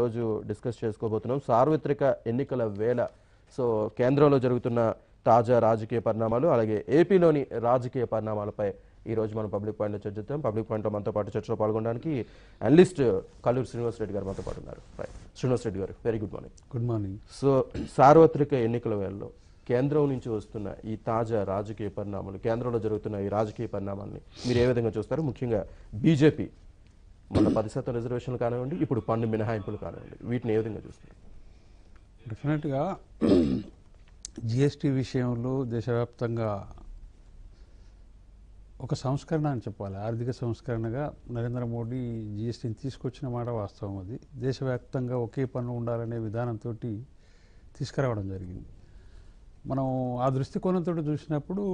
ఈరోజు డిస్కస్ చేసుకోబోతున్నాం. సార్వత్రిక ఎన్నికల వేళ సో కేంద్రంలో జరుగుతున్న తాజా రాజకీయ పరిణామాలు, అలాగే ఏపీలోని రాజకీయ పరిణామాలపై ఈరోజు మనం పబ్లిక్ పాయింట్లో చర్చిద్దాం. పబ్లిక్ పాయింట్లో మనతో పాటు చర్చలో పాల్గొనడానికి అనలిస్ట్ కల్లూరు శ్రీనివాస్ రెడ్డి గారు మనతో పాటు ఉన్నారు. శ్రీనివాస్ రెడ్డి గారు, very good morning. Good morning. So సార్వత్రిక ఎన్నికల వేళలో కేంద్రం నుంచి వస్తున్న ఈ తాజా రాజకీయ పరిణామాలు, కేంద్రంలో జరుగుతున్న ఈ రాజకీయ పరిణామాన్ని మీరు ఏ విధంగా చూస్తారు? ముఖ్యంగా బీజేపీ మన 10% రిజర్వేషన్లు కానివ్వండి, ఇప్పుడు పన్ను మినహాయింపులు కానివ్వండి, వీటిని ఏ విధంగా చూస్తారు? డెఫినెట్గా జిఎస్టీ విషయంలో దేశవ్యాప్తంగా ఒక సంస్కరణ అని చెప్పాలి. ఆర్థిక సంస్కరణగా నరేంద్ర మోడీ జిఎస్టీని తీసుకొచ్చిన మాట వాస్తవం. అది దేశవ్యాప్తంగా ఒకే పన్ను ఉండాలనే విధానంతో తీసుకురావడం జరిగింది. మనం ఆ దృష్టికోణంతో చూసినప్పుడు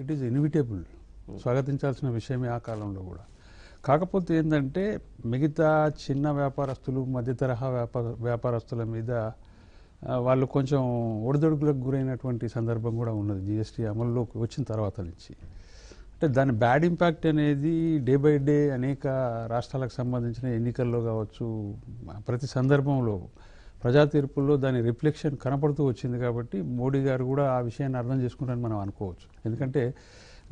ఇట్ ఈజ్ ఇన్విటేబుల్, స్వాగతించాల్సిన విషయమే ఆ కాలంలో కూడా. కాకపోతే ఏంటంటే మిగతా చిన్న వ్యాపారస్తులు, మధ్య తరహా వ్యాపారస్తుల మీద వాళ్ళు కొంచెం ఒడిదొడుకులకు గురైనటువంటి సందర్భం కూడా ఉన్నది జిఎస్టీ అమల్లోకి వచ్చిన తర్వాత నుంచి. అంటే దాని బ్యాడ్ ఇంపాక్ట్ అనేది డే బై డే అనేక రాష్ట్రాలకు సంబంధించిన ఎన్నికల్లో కావచ్చు, ప్రతి సందర్భంలో ప్రజా తీర్పుల్లో దాని రిఫ్లెక్షన్ కనపడుతూ వచ్చింది. కాబట్టి మోడీ గారు కూడా ఆ విషయాన్ని అర్థం చేసుకుంటారని మనం అనుకోవచ్చు. ఎందుకంటే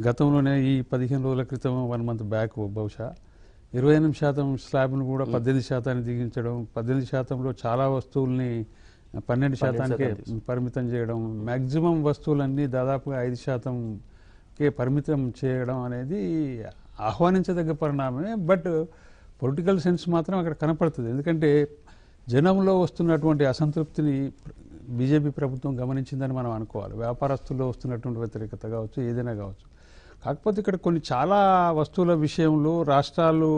గతంలోనే ఈ 15 రోజుల క్రితం 1 మంత్ బ్యాక్ బహుశా 28% స్లాబ్ను కూడా 18% దిగించడం, 18%లో చాలా వస్తువుల్ని 12%కే పరిమితం చేయడం, మ్యాక్సిమం వస్తువులన్నీ దాదాపుగా 5%కే పరిమితం చేయడం అనేది ఆహ్వానించదగ్గ పరిణామమే. బట్ పొలిటికల్ సెన్స్ మాత్రం అక్కడ కనపడుతుంది. ఎందుకంటే జనంలో వస్తున్నటువంటి అసంతృప్తిని బీజేపీ ప్రభుత్వం గమనించిందని మనం అనుకోవాలి. వ్యాపారస్తుల్లో వస్తున్నటువంటి వ్యతిరేకత కావచ్చు, ఏదైనా కావచ్చు. కాకపోతే ఇక్కడ కొన్ని చాలా వస్తువుల విషయంలో రాష్ట్రాలు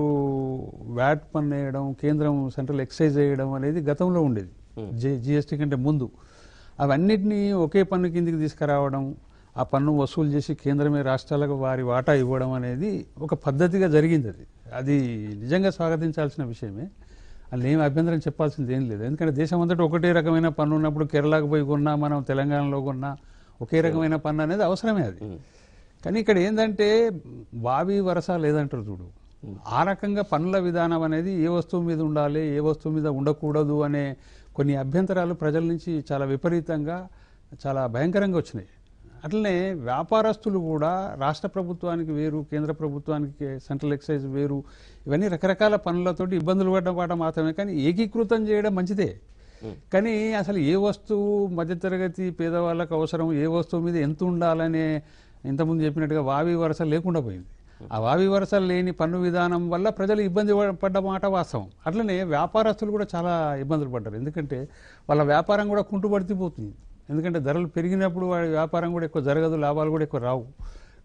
వ్యాట్ పన్ను వేయడం, కేంద్రం సెంట్రల్ ఎక్సైజ్ వేయడం అనేది గతంలో ఉండేది జిఎస్టీ కంటే ముందు. అవన్నిటినీ ఒకే పన్ను కిందికి తీసుకురావడం, ఆ పన్ను వసూలు చేసి కేంద్రమే రాష్ట్రాలకు వారి వాటా ఇవ్వడం అనేది ఒక పద్ధతిగా జరిగింది. అది నిజంగా స్వాగతించాల్సిన విషయమే. అందులో ఏం అభ్యంతరం చెప్పాల్సింది ఏం లేదు. ఎందుకంటే దేశం అంతటా ఒకటే రకమైన పన్ను ఉన్నప్పుడు కేరళకు పోయి కొన్నా, మనం తెలంగాణలో కొన్నా ఒకే రకమైన పన్ను అనేది అవసరమే. అది కానీ ఇక్కడ ఏంటంటే వావి వరస లేదంటారు చూడు, ఆ రకంగా పన్నుల విధానం అనేది ఏ వస్తువు మీద ఉండాలి, ఏ వస్తువు మీద ఉండకూడదు అనే కొన్ని అభ్యంతరాలు ప్రజల నుంచి చాలా విపరీతంగా, చాలా భయంకరంగా వచ్చినాయి. అట్లనే వ్యాపారస్తులు కూడా రాష్ట్ర ప్రభుత్వానికి వేరు, కేంద్ర ప్రభుత్వానికి సెంట్రల్ ఎక్సైజ్ వేరు, ఇవన్నీ రకరకాల పనులతోటి ఇబ్బందులు పడ్డ మాత్రమే. కానీ ఏకీకృతం చేయడం మంచిదే. కానీ అసలు ఏ వస్తువు మధ్యతరగతి పేదవాళ్ళకు అవసరం, ఏ వస్తువు మీద ఎంత ఉండాలనే ఇంతకుముందు చెప్పినట్టుగా వావి వరస లేకుండా పోయింది. ఆ వావి వరస లేని పన్ను విధానం వల్ల ప్రజలు ఇబ్బంది పడ్డ మాట వాస్తవం. అట్లనే వ్యాపారస్తులు కూడా చాలా ఇబ్బందులు పడ్డారు. ఎందుకంటే వాళ్ళ వ్యాపారం కూడా కుంటుపడిపోతుంది. ఎందుకంటే ధరలు పెరిగినప్పుడు వాడి వ్యాపారం కూడా ఎక్కువ జరగదు, లాభాలు కూడా ఎక్కువ రావు.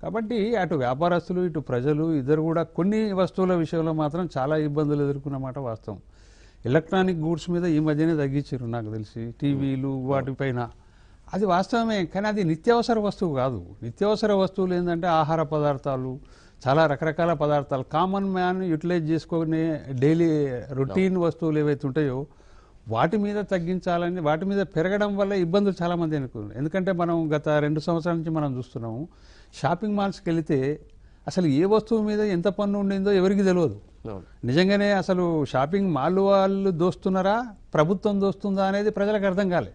కాబట్టి అటు వ్యాపారస్తులు, ఇటు ప్రజలు ఇద్దరు కూడా కొన్ని వస్తువుల విషయంలో మాత్రం చాలా ఇబ్బందులు ఎదుర్కొన్న మాట వాస్తవం. ఎలక్ట్రానిక్ గూడ్స్ మీద ఈ మధ్యనే తగ్గించారు నాకు తెలిసి, టీవీలు వాటిపైన. అది వాస్తవమే, కానీ అది నిత్యావసర వస్తువు కాదు. నిత్యావసర వస్తువులు ఏంటంటే ఆహార పదార్థాలు, చాలా రకరకాల పదార్థాలు, కామన్ మ్యాన్ యూటిలైజ్ చేసుకునే డైలీ రొటీన్ వస్తువులు ఏవైతే ఉంటాయో వాటి మీద తగ్గించాలని, వాటి మీద పెరగడం వల్ల ఇబ్బందులు చాలామంది అనుకున్నారు. ఎందుకంటే మనం గత 2 సంవత్సరాల నుంచి మనం చూస్తున్నాము, షాపింగ్ మాల్స్కి వెళితే అసలు ఏ వస్తువు మీద ఎంత పన్ను ఉండిందో ఎవరికి తెలియదు. నిజంగానే అసలు షాపింగ్ మాల్ వాళ్ళు దోస్తున్నారా, ప్రభుత్వం దోస్తుందా అనేది ప్రజలకు అర్థం కాలే.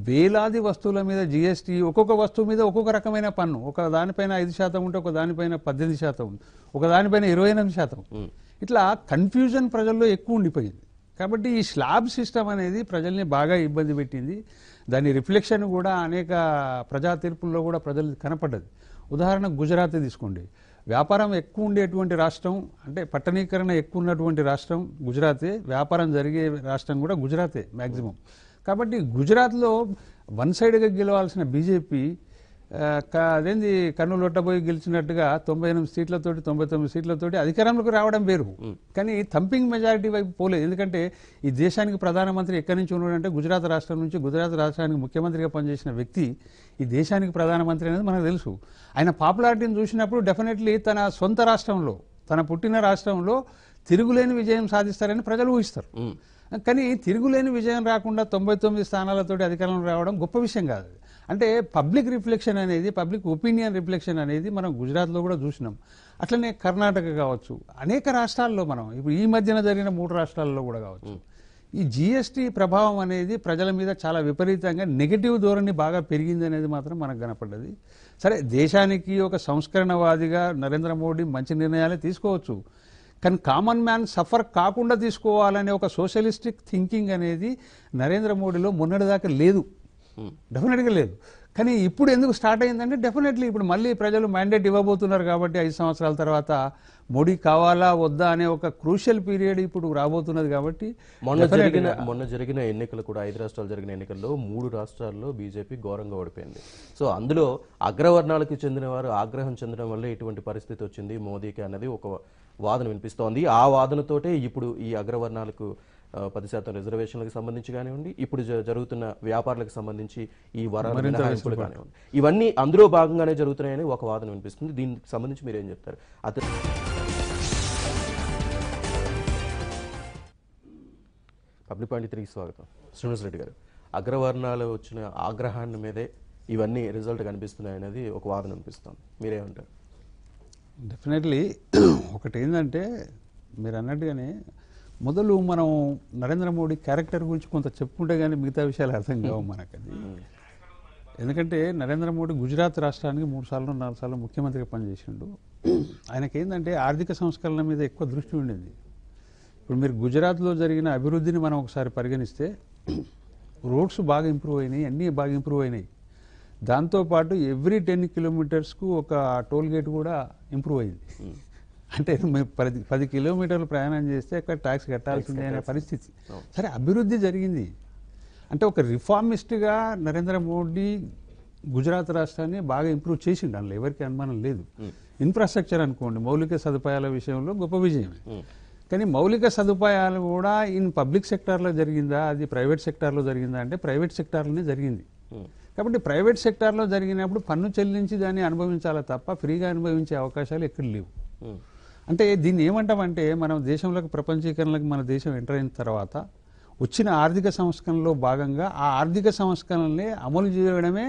వేలాది వస్తువుల మీద జిఎస్టీ, ఒక్కొక్క వస్తువు మీద ఒక్కొక్క రకమైన పన్ను, ఒక దానిపైన 5% ఉంటే ఒక దానిపైన 18% ఉంది, ఒక దానిపైన 28%. ఇట్లా కన్ఫ్యూజన్ ప్రజల్లో ఎక్కువ ఉండిపోయింది. కాబట్టి ఈ స్లాబ్ సిస్టమ్ అనేది ప్రజల్ని బాగా ఇబ్బంది పెట్టింది. దాని రిఫ్లెక్షన్ కూడా అనేక ప్రజా తీర్పుల్లో కూడా ప్రజలు కనపడ్డది. ఉదాహరణకు గుజరాత్ తీసుకోండి. వ్యాపారం ఎక్కువ ఉండేటువంటి రాష్ట్రం, అంటే పట్టణీకరణ ఎక్కువ ఉన్నటువంటి రాష్ట్రం గుజరాతే, వ్యాపారం జరిగే రాష్ట్రం కూడా గుజరాతే మ్యాక్సిమం. కాబట్టి గుజరాత్లో వన్ సైడ్గా గెలవాల్సిన బీజేపీ అదేంది కన్నులు ఒట్టబోయి గెలిచినట్టుగా 98 సీట్లతోటి 99 సీట్లతోటి అధికారంలోకి రావడం వేరు, కానీ థంపింగ్ మెజారిటీ వైపు పోలేదు. ఎందుకంటే ఈ దేశానికి ప్రధానమంత్రి ఎక్కడి నుంచి ఉన్నాడంటే గుజరాత్ రాష్ట్రం నుంచి. గుజరాత్ రాష్ట్రానికి ముఖ్యమంత్రిగా పనిచేసిన వ్యక్తి ఈ దేశానికి ప్రధానమంత్రి అనేది మనకు తెలుసు. ఆయన పాపులారిటీని చూసినప్పుడు డెఫినెట్లీ తన సొంత రాష్ట్రంలో, తన పుట్టిన రాష్ట్రంలో తిరుగులేని విజయం సాధిస్తారని ప్రజలు ఊహిస్తారు. కానీ తిరుగులేని విజయం రాకుండా 99 స్థానాలతోటి అధికారంలో రావడం గొప్ప విషయం కాదు. అంటే పబ్లిక్ రిఫ్లెక్షన్ అనేది, పబ్లిక్ ఒపీనియన్ రిఫ్లెక్షన్ అనేది మనం గుజరాత్లో కూడా చూసినాం. అట్లనే కర్ణాటక కావచ్చు, అనేక రాష్ట్రాల్లో మనం ఇప్పుడు ఈ మధ్యన జరిగిన 3 రాష్ట్రాల్లో కూడా కావచ్చు, ఈ జిఎస్టీ ప్రభావం అనేది ప్రజల మీద చాలా విపరీతంగా నెగటివ్ ధోరణి బాగా పెరిగింది అనేది మాత్రం మనకు కనపడ్డది. సరే, దేశానికి ఒక సంస్కరణవాదిగా నరేంద్ర మోడీ మంచి నిర్ణయాలే తీసుకోవచ్చు, కానీ కామన్ మ్యాన్ సఫర్ కాకుండా తీసుకోవాలనే ఒక సోషలిస్టిక్ థింకింగ్ అనేది నరేంద్ర మోడీలో మొన్నటిదాకా లేదు, డెఫినెట్గా లేదు. కానీ ఇప్పుడు ఎందుకు స్టార్ట్ అయిందంటే డెఫినెట్లీ ఇప్పుడు మళ్ళీ ప్రజలు మ్యాండేట్ ఇవ్వబోతున్నారు కాబట్టి 5 సంవత్సరాల తర్వాత మోడీ కావాలా వద్దా అనే ఒక క్రూషియల్ పీరియడ్ ఇప్పుడు రాబోతున్నది కాబట్టి మొన్న జరిగిన ఎన్నికలు కూడా 5 రాష్ట్రాలు జరిగిన ఎన్నికల్లో 3 రాష్ట్రాల్లో బీజేపీ ఘోరంగా ఓడిపోయింది. సో అందులో అగ్రవర్ణాలకు చెందిన వారు ఆగ్రహం చెందడం వల్ల ఇటువంటి పరిస్థితి వచ్చింది మోదీకి అన్నది ఒక వాదన వినిపిస్తోంది. ఆ వాదనతోటే ఇప్పుడు ఈ అగ్రవర్ణాలకు 10% రిజర్వేషన్లకు సంబంధించి కానివ్వండి, ఇప్పుడు జరుగుతున్న వ్యాపారులకు సంబంధించి ఈ వరాల మినహాయింపులు కానివ్వండి, ఇవన్నీ అందులో భాగంగానే జరుగుతున్నాయని ఒక వాదన వినిపిస్తుంది. దీనికి సంబంధించి మీరేం చెప్తారు? పబ్లిక్ పాయింట్ 3కి స్వాగతం. శ్రీనివాస్ రెడ్డి గారు, అగ్రవర్ణాలు వచ్చిన ఆగ్రహాన్ని మీదే ఇవన్నీ రిజల్ట్ కనిపిస్తున్నాయనేది ఒక వాదన వినిపిస్తుంది, మీరేమంటారు? డెఫినెట్లీ ఒకటి ఏంటంటే మీరు అన్నట్టుగానే మొదలు మనం నరేంద్ర మోడీ క్యారెక్టర్ గురించి కొంత చెప్పుకుంటే కానీ మిగతా విషయాలు అర్థం కావు మనకది. ఎందుకంటే నరేంద్ర మోడీ గుజరాత్ రాష్ట్రానికి 3 సార్లు 4 సార్లు ముఖ్యమంత్రిగా పనిచేసిండు. ఆయనకేందంటే ఆర్థిక సంస్కరణ మీద ఎక్కువ దృష్టి ఉండింది. ఇప్పుడు మీరు గుజరాత్లో జరిగిన అభివృద్ధిని మనం ఒకసారి పరిగణిస్తే రోడ్స్ బాగా ఇంప్రూవ్ అయినాయి, అన్నీ బాగా ఇంప్రూవ్ అయినాయి. దాంతోపాటు ఎవ్రీ 10 కిలోమీటర్స్కు ఒక టోల్ గేట్ కూడా ఇంప్రూవ్ అయింది. అంటే మేము 10 కిలోమీటర్లు ప్రయాణం చేస్తే అక్కడ ట్యాక్స్ కట్టాల్సిందే అనే పరిస్థితి. సరే, అభివృద్ధి జరిగింది. అంటే ఒక రిఫార్మిస్ట్గా నరేంద్ర మోడీ గుజరాత్ రాష్ట్రాన్ని బాగా ఇంప్రూవ్ చేసిండు, అందులో ఎవరికి అనుమానం లేదు. ఇన్ఫ్రాస్ట్రక్చర్ అనుకోండి, మౌలిక సదుపాయాల విషయంలో గొప్ప విజయమే. కానీ మౌలిక సదుపాయాలు కూడా పబ్లిక్ సెక్టార్లో జరిగిందా, అది ప్రైవేట్ సెక్టార్లో జరిగిందా అంటే ప్రైవేట్ సెక్టార్లోనే జరిగింది. కాబట్టి ప్రైవేట్ సెక్టార్లో జరిగినప్పుడు పన్ను చెల్లించి దాన్ని అనుభవించాలి తప్ప ఫ్రీగా అనుభవించే అవకాశాలు ఎక్కడ లేవు. అంటే దీన్ని ఏమంటామంటే మనం దేశంలోకి ప్రపంచీకరణలకు మన దేశం ఎంటర్ అయిన తర్వాత వచ్చిన ఆర్థిక సంస్కరణలో భాగంగా ఆ ఆర్థిక సంస్కరణలే అమలు చేయడమే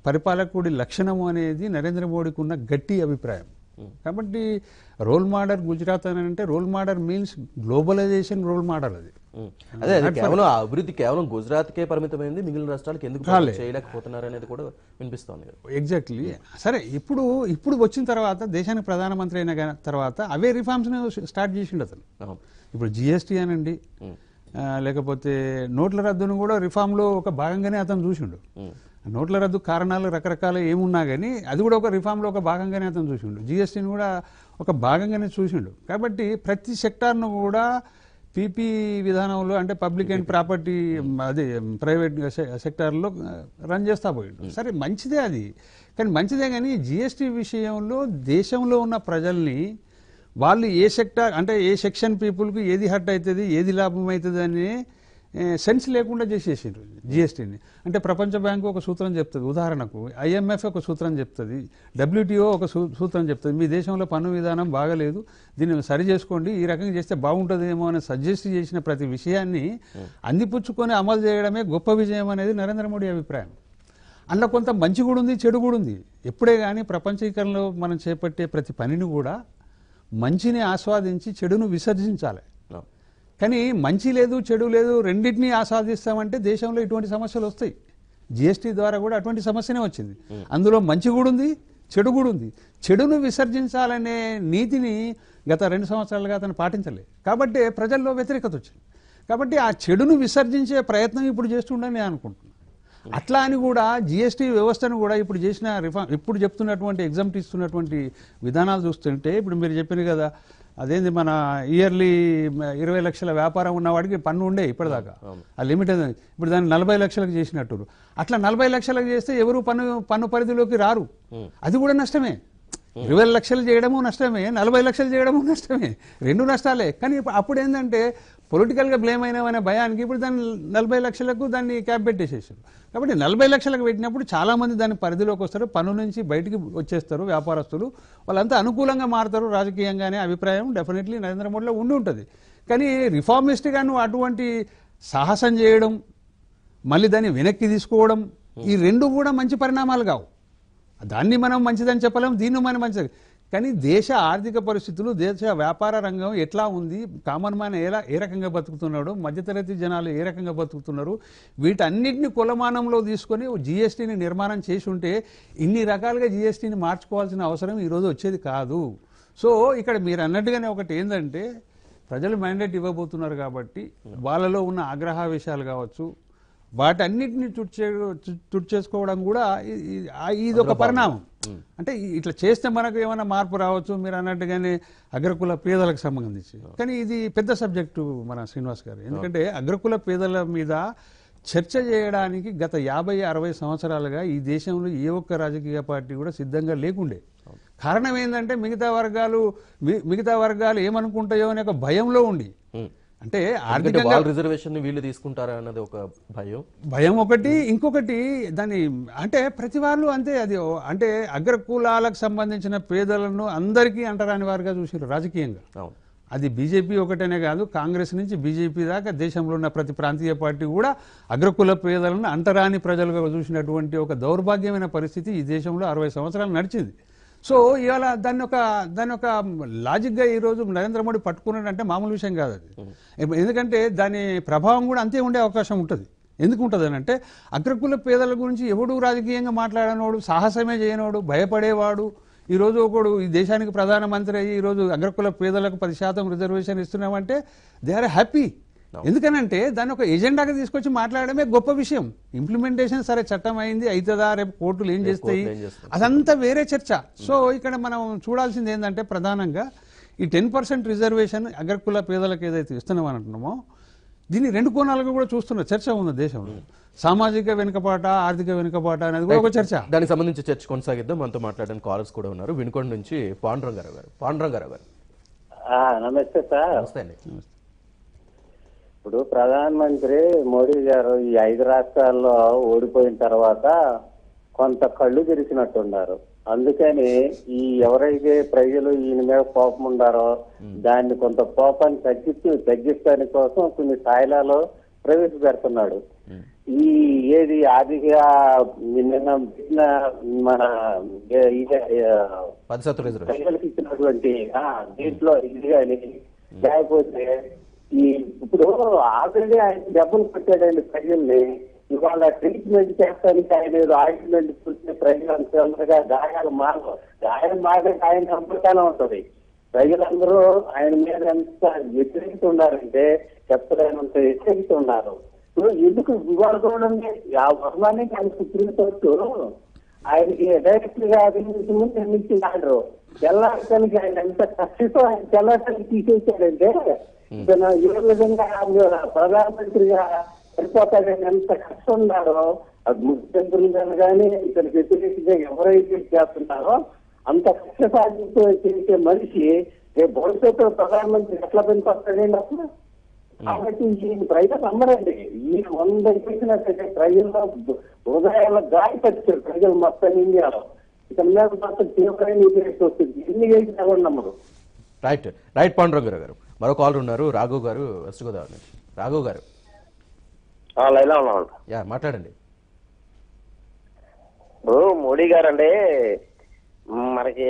పరిపాలకుడి లక్షణము అనేది నరేంద్ర మోడీకి ఉన్న గట్టి అభిప్రాయం. కాబట్టి రోల్ మోడల్ గుజరాత్ అని అంటే role model means globalization role model. అదే కేవలం అభివృద్ధి కేవలం గుజరాత్కే పరిమితమైంది, మిగిలిన రాష్ట్రాలకు ఎందుకు చేయలేకపోతున్నారు అనేది కూడా వినిపిస్తోంది. ఎగ్జాక్ట్లీ. సరే, ఇప్పుడు వచ్చిన తర్వాత దేశానికి ప్రధానమంత్రి అయిన తర్వాత అవే రిఫార్మ్స్ స్టార్ట్ చేసిండు అతను. ఇప్పుడు జిఎస్టీ అనండి, లేకపోతే నోట్ల రద్దును కూడా రిఫార్మ్లో ఒక భాగంగానే అతను చూసిండు. నోట్ల రద్దు కారణాలు రకరకాల ఏమున్నా కానీ అది కూడా ఒక రిఫార్మ్లో ఒక భాగంగానే అతను చూసిండు. జిఎస్టీని కూడా ఒక భాగంగానే చూసిండు. కాబట్టి ప్రతి సెక్టార్ను కూడా పీపీ విధానంలో అంటే పబ్లిక్ అండ్ ప్రాపర్టీ అదే ప్రైవేట్ సెక్టార్లో రన్ చేస్తా పోయిండు. సరే, మంచిదే అది, కానీ మంచిదే. కానీ జిఎస్టీ విషయంలో దేశంలో ఉన్న ప్రజల్ని వాళ్ళు ఏ సెక్టార్ అంటే ఏ సెక్షన్ పీపుల్కి ఏది హర్ట్ అవుతుంది, ఏది లాభం అవుతుంది అనే సెన్స్ లేకుండా చేసేసారు జిఎస్టీని. అంటే ప్రపంచ బ్యాంకు ఒక సూత్రం చెప్తుంది, ఉదాహరణకు ఐఎంఎఫ్ ఒక సూత్రం చెప్తుంది, డబ్ల్యూటీఓ ఒక సూత్రం చెప్తుంది, మీ దేశంలో పన్ను విధానం బాగలేదు, దీన్ని సరి చేసుకోండి, ఈ రకంగా చేస్తే బాగుంటుందేమో అని సజెస్ట్ చేసిన ప్రతి విషయాన్ని అందిపుచ్చుకొని అమలు చేయడమే గొప్ప విజయం అనేది నరేంద్ర మోడీ అభిప్రాయం. అందులో కొంత మంచి కూడా ఉంది, చెడు కూడా ఉంది. ఎప్పుడే కానీ ప్రపంచీకరణలో మనం చేపట్టే ప్రతి పనిని కూడా మంచిని ఆస్వాదించి చెడును విసర్జించాలి. కానీ మంచి లేదు చెడు లేదు రెండింటినీ ఆస్వాదిస్తామంటే దేశంలో ఇటువంటి సమస్యలు వస్తాయి. జిఎస్టీ ద్వారా కూడా అటువంటి సమస్యనే వచ్చింది. అందులో మంచి కూడా ఉంది, చెడు కూడా ఉంది. చెడును విసర్జించాలనే నీతిని గత 2 సంవత్సరాలుగా అతను పాటించలేదు కాబట్టి ప్రజల్లో వ్యతిరేకత వచ్చింది. కాబట్టి ఆ చెడును విసర్జించే ప్రయత్నం ఇప్పుడు చేస్తుండని నేను అనుకుంటున్నాను. అట్లా అని కూడా జిఎస్టీ వ్యవస్థను కూడా ఇప్పుడు చేసిన ఇప్పుడు చెప్తున్నటువంటి ఎగ్జామ్ట్ ఇస్తున్నటువంటి విధానాలు చూస్తుంటే ఇప్పుడు మీరు చెప్పారు కదా, అదేంది మన ఇయర్లీ 20 లక్షల వ్యాపారం ఉన్నవాడికి పన్ను ఉండే ఇప్పటిదాకా, ఆ లిమిట్ అది ఇప్పుడు దాన్ని 40 లక్షలకు చేసినట్టు. అట్లా 40 లక్షలకు చేస్తే ఎవరు పన్ను పరిధిలోకి రారు, అది కూడా నష్టమే. 20 లక్షలు చేయడము నష్టమే, 40 లక్షలు చేయడము నష్టమే, 2 నష్టాలే. కానీ అప్పుడు ఏంటంటే పొలిటికల్గా బ్లేమ్ అయినామనే భయానికి ఇప్పుడు దాన్ని 40 లక్షలకు దాన్ని క్యాప్ పెట్టేసేసారు. కాబట్టి 40 లక్షలకు పెట్టినప్పుడు చాలామంది దాని పరిధిలోకి వస్తారు, పన్ను నుంచి బయటికి వచ్చేస్తారు వ్యాపారస్తులు, వాళ్ళంతా అనుకూలంగా మారుతారు రాజకీయంగానే అభిప్రాయం డెఫినెట్లీ నరేంద్ర మోడీలో ఉండి ఉంటుంది. కానీ రిఫార్మిస్ట్గా నువ్వు అటువంటి సాహసం చేయడం, మళ్ళీ దాన్ని వెనక్కి తీసుకోవడం, ఈ 2 కూడా మంచి పరిణామాలు కావు. దాన్ని మనం మంచిదని చెప్పలేము, దీన్ని మనం మంచిది. కానీ దేశ ఆర్థిక పరిస్థితులు, దేశ వ్యాపార రంగం ఎట్లా ఉంది, కామన్ మ్యాన్ ఏ రకంగా బతుకుతున్నాడు, మధ్యతరగతి జనాలు ఏ రకంగా బతుకుతున్నారు, వీటన్నిటిని కొలమానంలో తీసుకొని జిఎస్టీని నిర్మాణం చేసి ఉంటే ఇన్ని రకాలుగా జిఎస్టీని మార్చుకోవాల్సిన అవసరం ఈరోజు వచ్చేది కాదు. సో ఇక్కడ మీరు అన్నట్టుగానే ఒకటి ఏంటంటే, ప్రజలు మ్యాండేట్ ఇవ్వబోతున్నారు కాబట్టి వాళ్ళలో ఉన్న ఆగ్రహావేశాలు కావచ్చు, వాటన్నిటిని తుడిచేసుకోవడం కూడా ఇది ఒక పరిణామం. అంటే ఇట్లా చేస్తే మనకు ఏమైనా మార్పు రావచ్చు మీరు అన్నట్టుగానే అగ్రకుల పేదలకు సంబంధించి. కానీ ఇది పెద్ద సబ్జెక్టు మన శ్రీనివాస్ గారు. ఎందుకంటే అగ్రకుల పేదల మీద చర్చ చేయడానికి గత 50-60 సంవత్సరాలుగా ఈ దేశంలో ఏ ఒక్క రాజకీయ పార్టీ కూడా సిద్ధంగా లేకుండే. కారణం ఏంటంటే మిగతా వర్గాలు ఏమనుకుంటాయో అనే ఒక భయంలో ఉండి, అంటే ఆర్థికంగా రిజర్వేషన్ వీళ్ళు తీసుకుంటారా అన్నది ఒక భయం ఒకటి. ఇంకొకటి దాని అంటే ప్రతి వాళ్ళు అంతే, అది అంటే అగ్రకులాలకు సంబంధించిన పేదలను అందరికీ అంటరాని వారుగా చూసారు రాజకీయంగా. అది బీజేపీ ఒకటనే కాదు, కాంగ్రెస్ నుంచి బీజేపీ దాకా దేశంలో ఉన్న ప్రతి ప్రాంతీయ పార్టీ కూడా అగ్రకుల పేదలను అంటరాని ప్రజలుగా చూసినటువంటి ఒక దౌర్భాగ్యమైన పరిస్థితి ఈ దేశంలో 60 సంవత్సరాలు నడిచింది. సో ఇవాళ దాన్ని ఒక లాజిక్గా ఈరోజు నరేంద్ర మోడీ పట్టుకున్నాడంటే మామూలు విషయం కాదు అది. ఎందుకంటే దాని ప్రభావం కూడా అంతే ఉండే అవకాశం ఉంటుంది. ఎందుకు ఉంటుంది అని అంటే, అగ్రకుల పేదల గురించి ఎవడు రాజకీయంగా మాట్లాడనోడు, సాహసమే చేయనోడు, భయపడేవాడు ఈరోజు ఒకడు ఈ దేశానికి ప్రధానమంత్రి అయ్యి ఈరోజు అగ్రకుల పేదలకు 10% రిజర్వేషన్ ఇస్తున్నామంటే దే ఆర్ హ్యాపీ. ఎందుకనంటే దాన్ని ఒక ఎజెండాగా తీసుకొచ్చి మాట్లాడమే గొప్ప విషయం. ఇంప్లిమెంటేషన్ సరే చట్టం అయింది, అవుతుందా, రేపు కోర్టులు ఏం చేస్తాయి, అదంతా వేరే చర్చ. సో ఇక్కడ మనం చూడాల్సింది ఏంటంటే ప్రధానంగా ఈ 10% రిజర్వేషన్ అగ్రకుల పేదలకు ఏదైతే ఇస్తున్నామని అంటున్నామో దీన్ని 2 కోణాలుగా కూడా చూస్తున్న చర్చ ఉంది దేశంలో. సామాజిక వెనుకబాట, ఆర్థిక వెనుకబాట అనేది కూడా ఒక చర్చ. దానికి సంబంధించి చర్చ కొనసాగిద్దాం. మనతో మాట్లాడడానికి కాలర్స్ కూడా ఉన్నారు. వినుకొండ నుంచి పాండురంగారావు గారు. నమస్తే సార్. నమస్తే అండి. ఇప్పుడు ప్రధానమంత్రి మోడీ గారు ఈ 5 రాష్ట్రాల్లో ఓడిపోయిన తర్వాత కొంత కళ్ళు తెరిచినట్టున్నారు. అందుకని ఈ ఎవరైతే ప్రజలు ఈయన మీద కోపం ఉండారో దాన్ని కొంత కోపాన్ని తగ్గించడాని కోసం కొన్ని స్థాయిలలో ప్రవేశపెడుతున్నాడు. ఈ ఏది ఆర్థిక నిన్న మన ప్రజలకు ఇచ్చినటువంటి దీంట్లో ఇది కానీ, లేకపోతే ఈ ఇప్పుడు ఆల్రెడీ ఆయన దెబ్బలు పెట్టాడండి ప్రజల్ని. ఇవాళ ట్రీట్మెంట్ చేస్తానికి ఆయన ఆయింట్మెంట్ చూస్తే ప్రజలందరూ గాయాలు మారడానికి ఆయన నమ్మకానే ఉంటది. ప్రజలందరూ ఆయన మీద ఎంత వ్యతిరేకత ఉన్నారంటే చెప్పలేనంత వ్యతిరేకత ఉన్నారు. ఇప్పుడు ఎందుకు ఇవాళ చూడండి, ఆ వర్మానికి ఆయన సుప్రీంకోర్టు ఆయనకి డైరెక్ట్ గా అభినందించి ముందు నిర్మించినాడు. తెల్లారటానికి ఆయన ఎంత కష్టతో ఆయన తెల్లారటానికి తీసేసాడంటే ఇతను ఏ విధంగా ప్రధానమంత్రిగా సరిపోతాడని ఎంత కష్టం ఉన్నారో, అది ముఖ్యమంత్రులు కానీ ఇతనికి వ్యతిరేకంగా ఎవరైతే చేస్తున్నారో అంత కష్ట సాధించే చేసే మనిషి రేపు భవిష్యత్తులో ప్రధానమంత్రి ఎట్లా పనికొస్తాడండి అప్పుడు. కాబట్టి ఈయన ప్రజలు నమ్మరండి. ఈయన 100 చేసినట్టయితే ప్రజల్లో హృదయాల్లో గాయపరిచారు ప్రజలు మొత్తం ఇండియాలో. ఇతని మీద మొత్తం తీవ్రమైన వ్యతిరేకత వస్తుంది. ఎన్ని చేసినా కూడా నమ్మరు. రైట్ పాండురంగారావు గారు. మరో కాలర్ ఉన్నారు, రాఘవ్ గారు, వెస్ట్ గోదావరి నుంచి. రాఘవ్ గారు మాట్లాడండి. ఇప్పుడు మోడీ గారు అంటే మనకి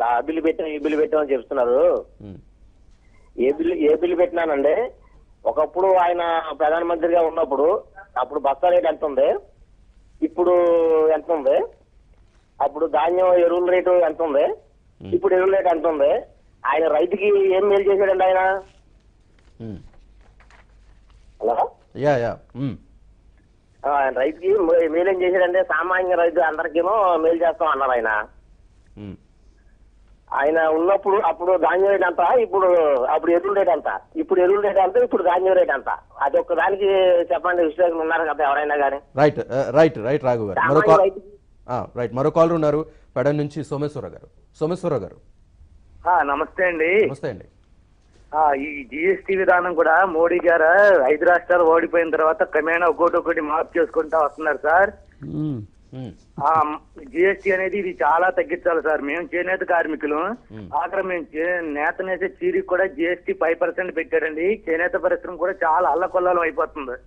ఆ బిల్లు పెట్టాం ఈ బిల్లు పెట్టామని చెప్తున్నారు. ఏ బిల్లు పెట్టినానంటే, ఒకప్పుడు ఆయన ప్రధానమంత్రిగా ఉన్నప్పుడు అప్పుడు బస్తా రేట్ ఎంత ఉంది, ఇప్పుడు ఎంత ఉంది, అప్పుడు ధాన్యం ఎరువుల రేటు ఎంత ఉంది, ఇప్పుడు ఎరువుల రేటు ఎంత ఉంది, ఆయన రైతుకి ఏం మేలు చేశాడండి ఆయన? హలో, ఆయన రైతుకి మేలేం చేశాడంటే సామాన్య రైతు అందరికేమో మేలు చేస్తాం అన్నారు ఆయన. ఆయన ఉన్నప్పుడు అప్పుడు ధాన్యం రేట్ అంతా, అప్పుడు ఎరువుల రేట్ అంతా, ఇప్పుడు ఎరువుల రేట్ అంతా, ఇప్పుడు ధాన్యం రేట్ అంతా. అది ఒక్క దానికి చెప్పండి, విశ్లేషణ ఉన్నారు కదా ఎవరైనా కానీ. రైట్ రాఘవ్ గారు. మరో కాలర్ ఉన్నారు, పెడ నుంచి సోమేశ్వరరావు గారు. నమస్తే అండి. నమస్తే అండి. ఈ జిఎస్టీ విధానం కూడా మోడీ గారు 5 రాష్ట్రాలు ఓడిపోయిన తర్వాత క్రమేణా ఒక్కొక్కటి మార్పు చేసుకుంటా వస్తున్నారు సార్. జిఎస్టీ అనేది ఇది చాలా తగ్గించాలి సార్. మేము చేనేత కార్మికులు ఆక్రమించి నేత నేసే చీరికి కూడా జిఎస్టీ 5% పెట్టారండి. చేనేత పరిశ్రమ కూడా చాలా అల్లకొల్లం అయిపోతుంది.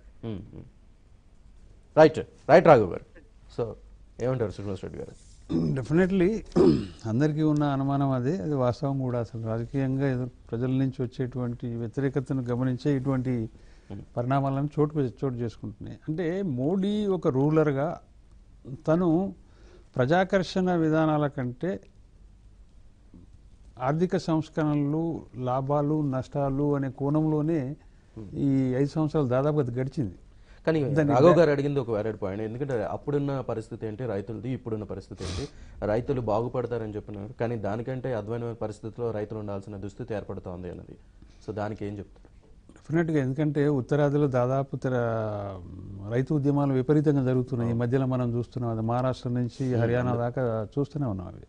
రైట్ రాఘవ్ గారు. సో ఏమంటారు శ్రీనివాస్ రెడ్డి గారు? డెఫినెట్లీ అందరికీ ఉన్న అనుమానం అది వాస్తవం కూడా. అసలు రాజకీయంగా ప్రజల నుంచి వచ్చేటువంటి వ్యతిరేకతను గమనించే ఇటువంటి పరిణామాలను చోటు చేసుకుంటున్నాయి. అంటే మోడీ ఒక రూలర్గా తను ప్రజాకర్షణ విధానాల కంటే ఆర్థిక సంస్కరణలు, లాభాలు, నష్టాలు అనే కోణంలోనే ఈ 5 సంవత్సరాలు దాదాపుగా గడిచింది. కానీ రాఘవ్ గారు అడిగింది ఒక వ్యాలిడ్ పాయింట్. ఎందుకంటే అప్పుడున్న పరిస్థితి ఏంటి రైతులది, ఇప్పుడున్న పరిస్థితి ఏంటి? రైతులు బాగుపడతారని చెప్పినారు, కానీ దానికంటే అధ్వానమైన పరిస్థితుల్లో రైతులు ఉండాల్సిన దుస్థితి ఏర్పడుతోంది అన్నది. సో దానికి ఏం చెప్తారు? డెఫినెట్గా, ఎందుకంటే ఉత్తరాదిలో దాదాపు రైతు ఉద్యమాలు విపరీతంగా జరుగుతున్నాయి. ఈ మధ్యలో మనం చూస్తున్నాం, అది మహారాష్ట్ర నుంచి హర్యానా దాకా చూస్తూనే ఉన్నాం. అవి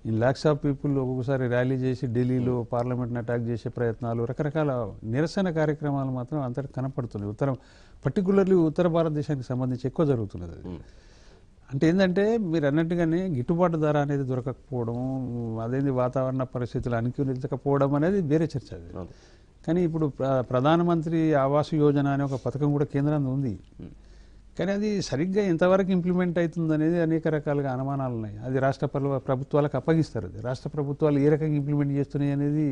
ఇన్ ల్యాక్స్ ఆఫ్ పీపుల్ ఒక్కొక్కసారి ర్యాలీ చేసి ఢిల్లీలో పార్లమెంట్ని అటాక్ చేసే ప్రయత్నాలు, రకరకాల నిరసన కార్యక్రమాలు మాత్రం అంతటి కనపడుతున్నాయి. పర్టికులర్లీ ఉత్తర భారతదేశానికి సంబంధించి ఎక్కువ జరుగుతున్నది అది. అంటే ఏంటంటే మీరు అన్నట్టుగానే గిట్టుబాటు ధర అనేది దొరకకపోవడం, అదేంటి వాతావరణ పరిస్థితులు అనుకూలించకపోవడం అనేది వేరే చర్చ అది. కానీ ఇప్పుడు ప్రధానమంత్రి ఆవాస్ యోజన అనే ఒక పథకం కూడా కేంద్రంలో ఉంది. కానీ అది సరిగ్గా ఎంతవరకు ఇంప్లిమెంట్ అవుతుంది అనేది అనేక రకాలుగా అనుమానాలు ఉన్నాయి. అది రాష్ట్ర ప్రభుత్వాలకు అప్పగిస్తారు. అది రాష్ట్ర ప్రభుత్వాలు ఏ రకంగా ఇంప్లిమెంట్ చేస్తున్నాయి అనేది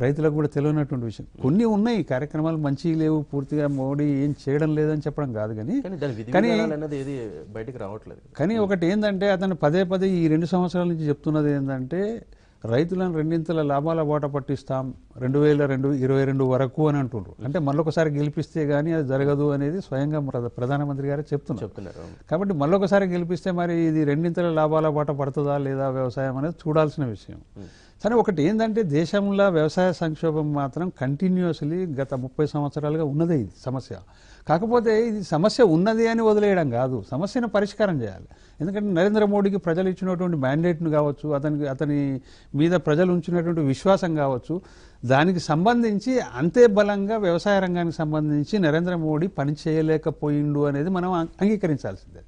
రైతులకు కూడా తెలియనటువంటి విషయం. కొన్ని ఉన్నాయి కార్యక్రమాలు మంచి లేవు, పూర్తిగా మోడీ ఏం చేయడం లేదని చెప్పడం కాదు. కానీ ఒకటి ఏంటంటే అతను పదే ఈ 2 సంవత్సరాల నుంచి చెప్తున్నది ఏంటంటే రైతులను 2 లాభాల బాట పట్టిస్తాం 2022 వరకు అని అంటున్నారు. అంటే మళ్ళొకసారి గెలిపిస్తే గానీ అది జరగదు అనేది స్వయంగా ప్రధానమంత్రి గారే చెప్తున్నారు. కాబట్టి మళ్ళొకసారి గెలిపిస్తే మరి ఇది 2 లాభాల బాట పడుతుందా లేదా వ్యవసాయం అనేది చూడాల్సిన విషయం. కానీ ఒకటి ఏంటంటే దేశంలో వ్యవసాయ సంక్షోభం మాత్రం కంటిన్యూస్లీ గత 30 సంవత్సరాలుగా ఉన్నదే ఇది సమస్య. కాకపోతే ఇది సమస్య ఉన్నది అని వదిలేయడం కాదు, సమస్యను పరిష్కారం చేయాలి. ఎందుకంటే నరేంద్ర మోడీకి ప్రజలు ఇచ్చినటువంటి మ్యాండేట్ను కావచ్చు, అతని మీద ప్రజలు ఉంచినటువంటి విశ్వాసం కావచ్చు, దానికి సంబంధించి అంతే బలంగా వ్యవసాయ రంగానికి సంబంధించి నరేంద్ర మోడీ పని చేయలేకపోయిండు అనేది మనం అంగీకరించాల్సిందే.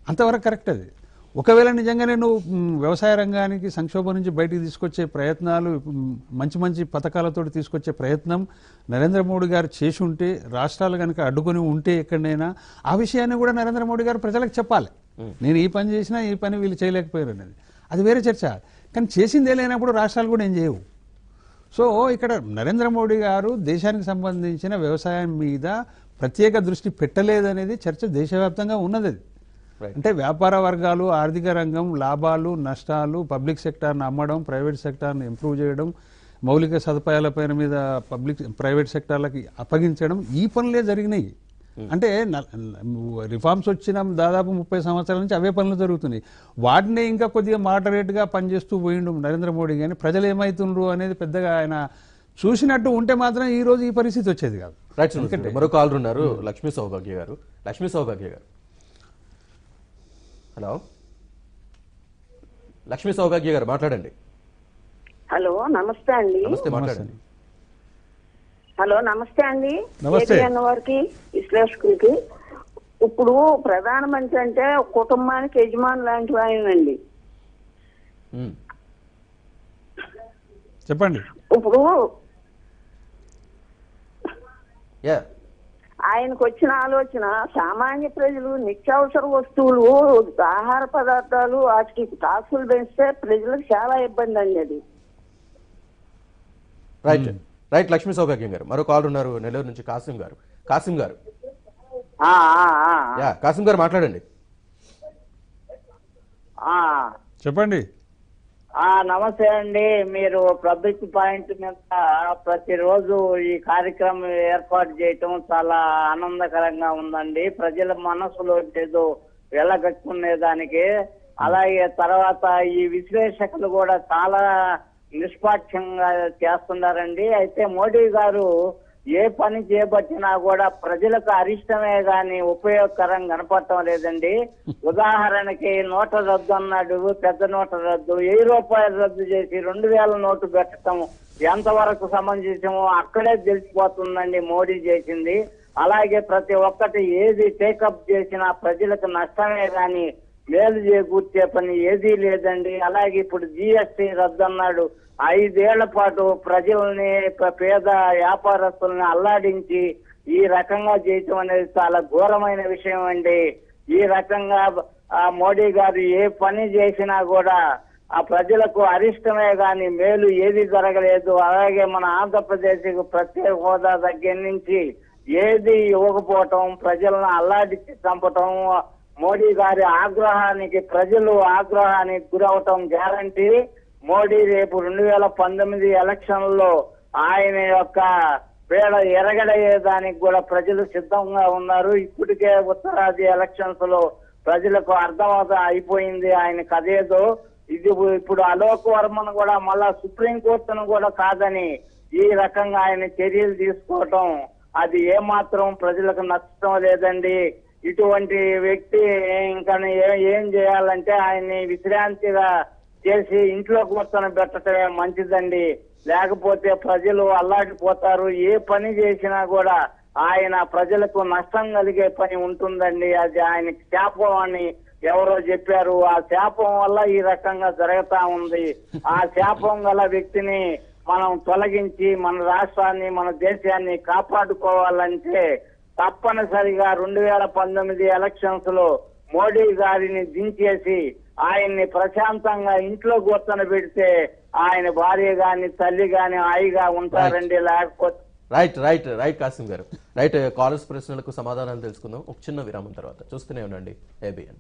అంతవరకు కరెక్ట్ అది. ఒకవేళ నిజంగానే నువ్వు వ్యవసాయ రంగానికి సంక్షోభం నుంచి బయటికి తీసుకొచ్చే ప్రయత్నాలు, మంచి పథకాలతో తీసుకొచ్చే ప్రయత్నం నరేంద్ర మోడీ గారు చేసి ఉంటే, రాష్ట్రాలు కనుక అడ్డుకొని ఉంటే ఎక్కడైనా ఆ విషయాన్ని కూడా నరేంద్ర మోడీ గారు ప్రజలకు చెప్పాలి. నేను ఈ పని చేసినా ఈ పని వీళ్ళు చేయలేకపోయారు అనేది, అది వేరే చర్చ. కానీ చేసిందే లేనప్పుడు రాష్ట్రాలు కూడా ఏం చేయవు. సో ఇక్కడ నరేంద్ర మోడీ గారు దేశానికి సంబంధించిన వ్యవసాయం మీద ప్రత్యేక దృష్టి పెట్టలేదనేది చర్చ దేశవ్యాప్తంగా ఉన్నది. అంటే వ్యాపార వర్గాలు, ఆర్థిక రంగం, లాభాలు, నష్టాలు, పబ్లిక్ సెక్టార్ని అమ్మడం, ప్రైవేట్ సెక్టార్ని ఇంప్రూవ్ చేయడం, మౌలిక సదుపాయాల మీద ప్రైవేట్ సెక్టార్లకి అప్పగించడం, ఈ పనులే జరిగినాయి. అంటే రిఫార్మ్స్ వచ్చిన దాదాపు 30 సంవత్సరాల నుంచి అవే పనులు జరుగుతున్నాయి. వాటినే ఇంకా కొద్దిగా మోడరేట్గా పనిచేస్తూ పోయిండు నరేంద్ర మోడీ. కానీ ప్రజలు ఏమవుతుండ్రు అనేది పెద్దగా ఆయన చూసినట్టు ఉంటే మాత్రం ఈ రోజు ఈ పరిస్థితి వచ్చేది కాదు. ఎందుకంటే మరో కాలర్ ఉన్నారు, లక్ష్మీ సౌభాగ్య గారు. హలో, లక్ష్మీ సౌభాగ్య గారు మాట్లాడండి. హలో, నమస్తే అండి. మాట్లాడండి. హలో, నమస్తే అండి. నమస్తే వారికి, విశ్లేషకులకి. ఇప్పుడు ప్రధానమంత్రి అంటే కుటుంబానికి యజమాని లాంటి ఆయనండి. చెప్పండి. ఇప్పుడు ఆయనకు వచ్చిన ఆలోచన సామాన్య ప్రజలు నిత్యావసర వస్తువులు, ఆహార పదార్థాలు వాటికి టాక్సులు పెంచితే ప్రజలకు చాలా ఇబ్బంది అండి. అది రైట్ లక్ష్మీ సౌభాగ్యం గారు. మరో కాల్ ఉన్నారు నెల్లూరు నుంచి, కాసిం గారు. కాసిం గారు మాట్లాడండి. చెప్పండి. నమస్తే అండి. మీరు పబ్లిక్ పాయింట్ మీద ప్రతిరోజు ఈ కార్యక్రమం ఏర్పాటు చేయటం చాలా ఆనందకరంగా ఉందండి. ప్రజల మనసులో ఏదో వెళ్ళగట్టుకునే దానికి. అలాగే తర్వాత ఈ విశ్లేషకులు కూడా చాలా నిష్పాక్షంగా చేస్తున్నారండి. అయితే మోడీ గారు ఏ పని చేపట్టినా కూడా ప్రజలకు అరిష్టమే గాని ఉపయోగకరం కనపడటం లేదండి. ఉదాహరణకి నోట రద్దు అన్నాడు, పెద్ద నోట రద్దు. 1000 రూపాయలు రద్దు చేసి 2000 నోటు పెట్టడం ఎంతవరకు సమంజసమో అక్కడే తెలిసిపోతుందండి మోడీ చేసింది. అలాగే ప్రతి ఒక్కటి ఏది టేకప్ చేసినా ప్రజలకు నష్టమే గాని మేలు చేకూర్చే పని ఏదీ లేదండి. అలాగే ఇప్పుడు GST రద్దు అన్నాడు. 5 ఏళ్ల పాటు ప్రజల్ని, పేద వ్యాపారస్తుల్ని అల్లాడించి ఈ రకంగా చేయటం అనేది చాలా ఘోరమైన విషయం అండి. ఈ రకంగా ఆ మోడీ గారు ఏ పని చేసినా కూడా ఆ ప్రజలకు అరిష్టమే గాని మేలు ఏది జరగలేదు. అలాగే మన ఆంధ్రప్రదేశ్ ప్రత్యేక హోదా దగ్గర నుంచి ఏది ఇవ్వకపోవటం, ప్రజలను అల్లాడిచ్చి చంపటం, మోడీ గారి ఆగ్రహానికి ప్రజలు ఆగ్రహానికి గురవటం గ్యారంటీ. మోడీ రేపు 2019 ఎలక్షన్లో ఆయన యొక్క పేడ ఎరగడయ్యేదానికి కూడా ప్రజలు సిద్ధంగా ఉన్నారు. ఇప్పటికే ఉత్తరాది ఎలక్షన్స్ లో ప్రజలకు అర్థమవుతా అయిపోయింది ఆయన కదేదో. ఇది ఇప్పుడు అలోక్ వర్మను కూడా మళ్ళా సుప్రీంకోర్టును కూడా కాదని ఈ రకంగా ఆయన చర్యలు తీసుకోవటం అది ఏమాత్రం ప్రజలకు నచ్చడం లేదండి. ఇటువంటి వ్యక్తి ఇంకా ఏం చేయాలంటే ఆయన్ని విశ్రాంతిగా చేసి ఇంట్లో కూర్చొని పెట్టడమే మంచిదండి. లేకపోతే ప్రజలు అల్లాడిపోతారు. ఏ పని చేసినా కూడా ఆయన ప్రజలకు నష్టం కలిగే పని ఉంటుందండి. అది ఆయనకి శాపం అని ఎవరో చెప్పారు. ఆ శాపం వల్ల ఈ రకంగా జరుగుతా ఉంది. ఆ శాపం గల వ్యక్తిని మనం తొలగించి మన రాష్ట్రాన్ని మన దేశాన్ని కాపాడుకోవాలంటే తప్పనిసరిగా 2019 ఎలక్షన్స్ లో మోడీ గారిని దించేసి ఆయన్ని ప్రశాంతంగా ఇంట్లో కూర్చొని పెడితే ఆయన భార్య గాని తల్లి గాని హాయిగా ఉంటారండి. లేకపోతే రైట్ కాసిం గారు. కాలర్స్ ప్రశ్నలకు సమాధానాలు తెలుసుకుందాం ఒక చిన్న విరామం తర్వాత. చూస్తూనే ఉండండి ABN.